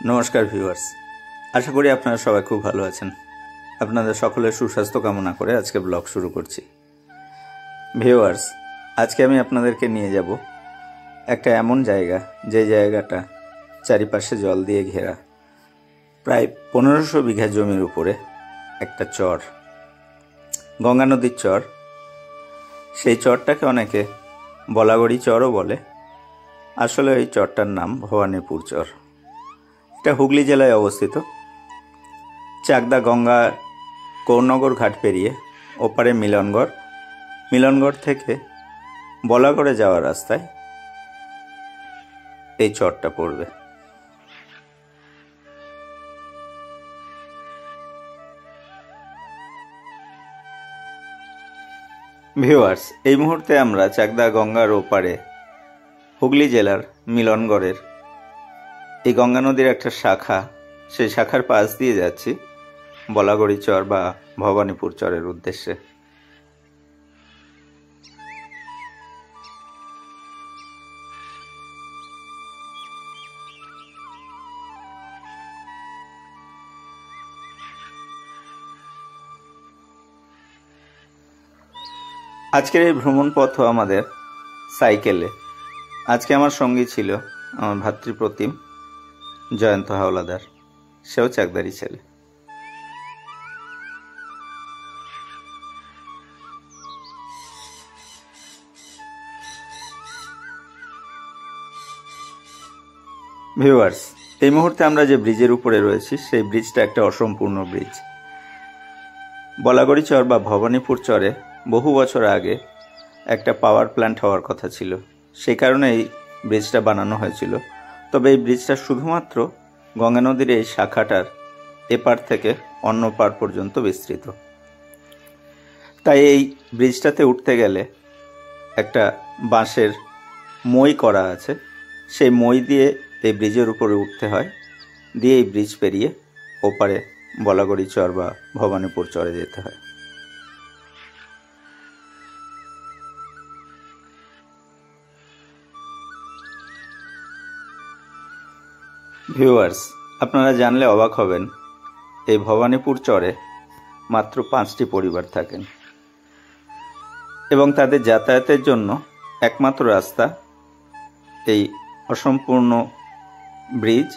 নমস্কার ভিউয়ার্স, আশা করি আপনারা সবাই খুব ভালো আছেন। আপনাদের সকলের সুস্বাস্থ্য কামনা করে আজকে ব্লগ শুরু করছি। ভিউয়ার্স, আজকে আমি আপনাদেরকে নিয়ে যাব একটা এমন জায়গা, যে জায়গাটা চারিপাশে জল দিয়ে ঘেরা, প্রায় 1500 বিঘা জমির উপরে একটা চর, গঙ্গা নদীর চর। সেই চরটাকে অনেকে বলাগড়ি চরও বলে। আসলে এই চরটার নাম ভবানীপুর চর। এটা হুগলি জেলায় অবস্থিত। চাকদা গঙ্গা কৌরনগর ঘাট পেরিয়ে ওপারে মিলনগড়, মিলনগড় থেকে বলাগড়ে যাওয়ার রাস্তায় এই চরটা পড়বে। ভিউয়ার্স, এই মুহূর্তে আমরা চাকদা গঙ্গার ওপারে হুগলি জেলার মিলনগড়ের এই গঙ্গা নদীর একটা শাখা, সেই শাখার পাশ দিয়ে যাচ্ছি বলাগড়ি চর বা ভবানীপুর চরের উদ্দেশ্যে। আজকের এই ভ্রমণ পথ আমাদের সাইকেলে। আজকে আমার সঙ্গী ছিল আমার ভাতৃপ্রতিম জয়ন্ত হাওলাদার, সেও চাকদারি ছেলে। ভিউয়ার্স, এই মুহূর্তে আমরা যে ব্রিজের উপরে রয়েছি সেই ব্রিজটা একটা অসম্পূর্ণ ব্রিজ। বলাগড়ি চর বা ভবানীপুর চরে বহু বছর আগে একটা পাওয়ার প্ল্যান্ট হওয়ার কথা ছিল, সেই কারণে এই ব্রিজটা বানানো হয়েছিল। তবে এই ব্রিজটা শুধুমাত্র গঙ্গা নদীর এই শাখাটার এপার থেকে অন্য পার পর্যন্ত বিস্তৃত। তাই এই ব্রিজটাতে উঠতে গেলে একটা বাঁশের মই করা আছে, সেই মই দিয়ে এই ব্রিজের উপরে উঠতে হয়, দিয়ে এই ব্রিজ পেরিয়ে ওপারে বলাগড়ি চর বা ভবানীপুর চরে যেতে হয়। ভিউয়ার্স, আপনারা জানলে অবাক হবেন, এই ভবানীপুর চরে মাত্র 5টি পরিবার থাকেন এবং তাদের যাতায়াতের জন্য একমাত্র রাস্তা এই অসম্পূর্ণ ব্রিজ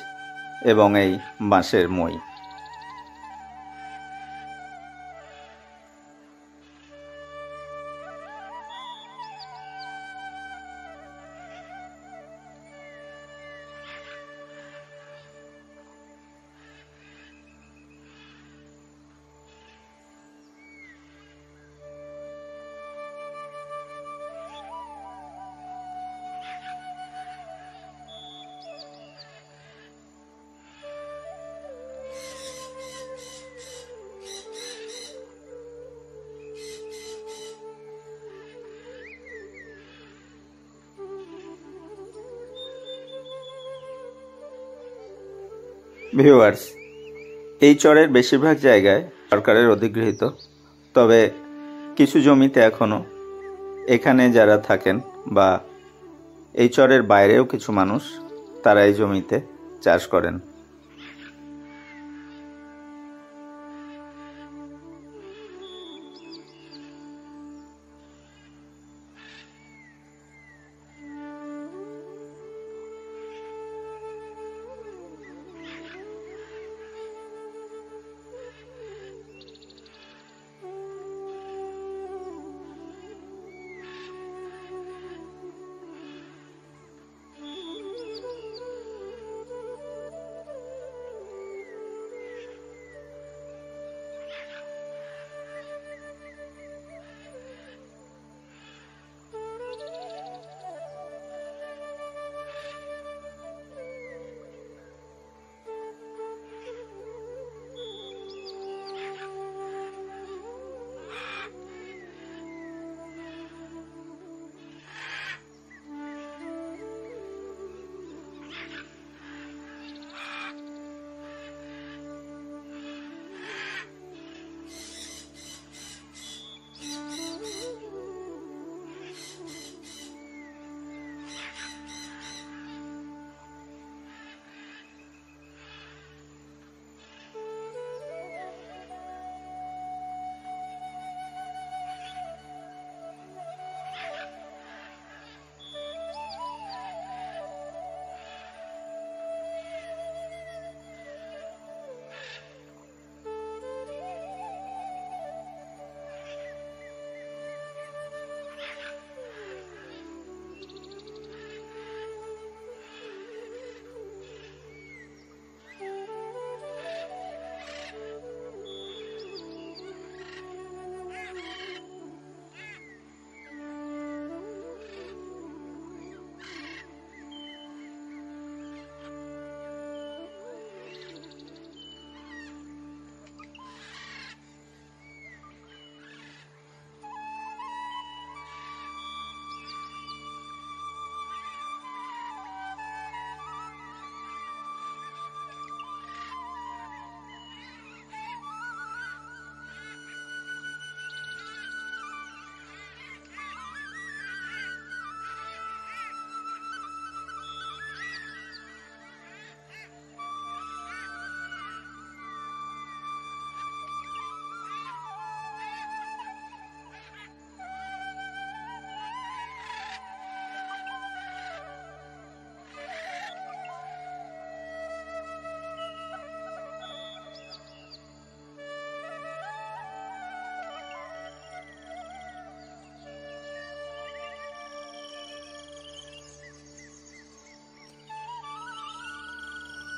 এবং এই বাঁশের মই। ভিউয়ার্স, এই চরের বেশিরভাগ জায়গায় সরকারের অধিগৃহীত, তবে কিছু জমিতে এখনও এখানে যারা থাকেন বা এই চরের বাইরেও কিছু মানুষ, তারা এই জমিতে চাষ করেন।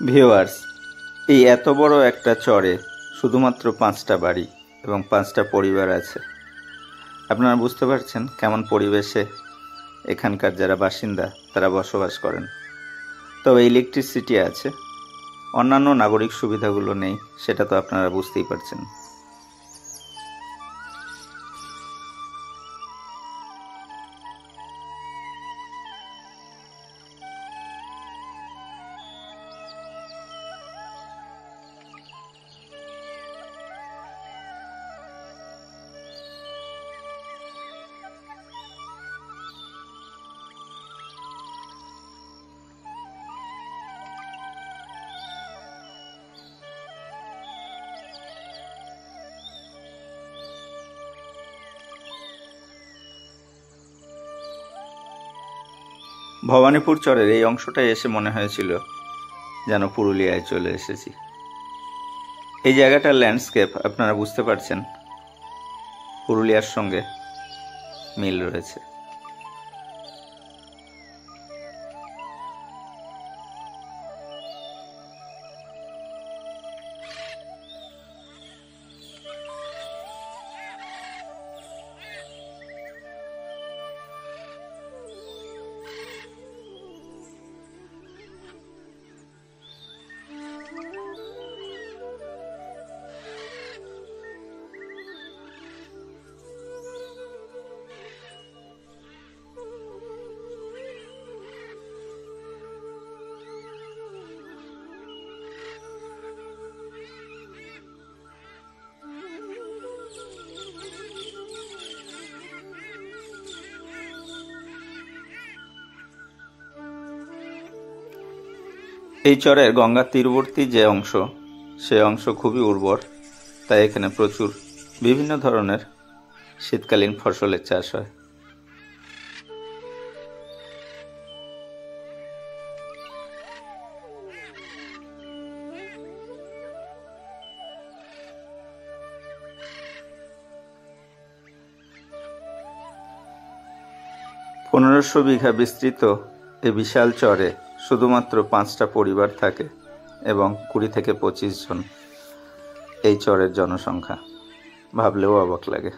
ভিউয়ার্স, এই এত বড় একটা চরে শুধুমাত্র 5টা বাড়ি এবং 5টা পরিবার আছে। আপনারা বুঝতে পারছেন কেমন পরিবেশে এখানকার যারা বাসিন্দা তারা বসবাস করেন। তবে ইলেকট্রিসিটি আছে, অন্যান্য নাগরিক সুবিধাগুলো নেই, সেটা তো আপনারা বুঝতেই পারছেন। ভবানীপুর চরের এই অংশটায় এসে মনে হয়েছিল যেন পুরুলিয়ায় চলে এসেছি। এই জায়গাটার ল্যান্ডস্কেপ আপনারা বুঝতে পারছেন পুরুলিয়ার সঙ্গে মিল রয়েছে। এই চরের গঙ্গার তীরবর্তী যে অংশ, সে অংশ খুবই উর্বর, তাই এখানে প্রচুর বিভিন্ন ধরনের শীতকালীন ফসলের চাষ হয়। পনেরোশো বিঘা বিস্তৃত এই বিশাল চরে শুধুমাত্র 5টা পরিবার থাকে এবং 20 থেকে 25 জন এই চরের জনসংখ্যা। ভাবলেও অবাক লাগে।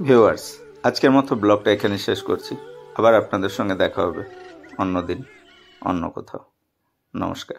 ভিউয়ার্স, আজকের মতো ব্লগটা এখানে শেষ করছি। আবার আপনাদের সঙ্গে দেখা হবে অন্য দিন, অন্য কোথাও। নমস্কার।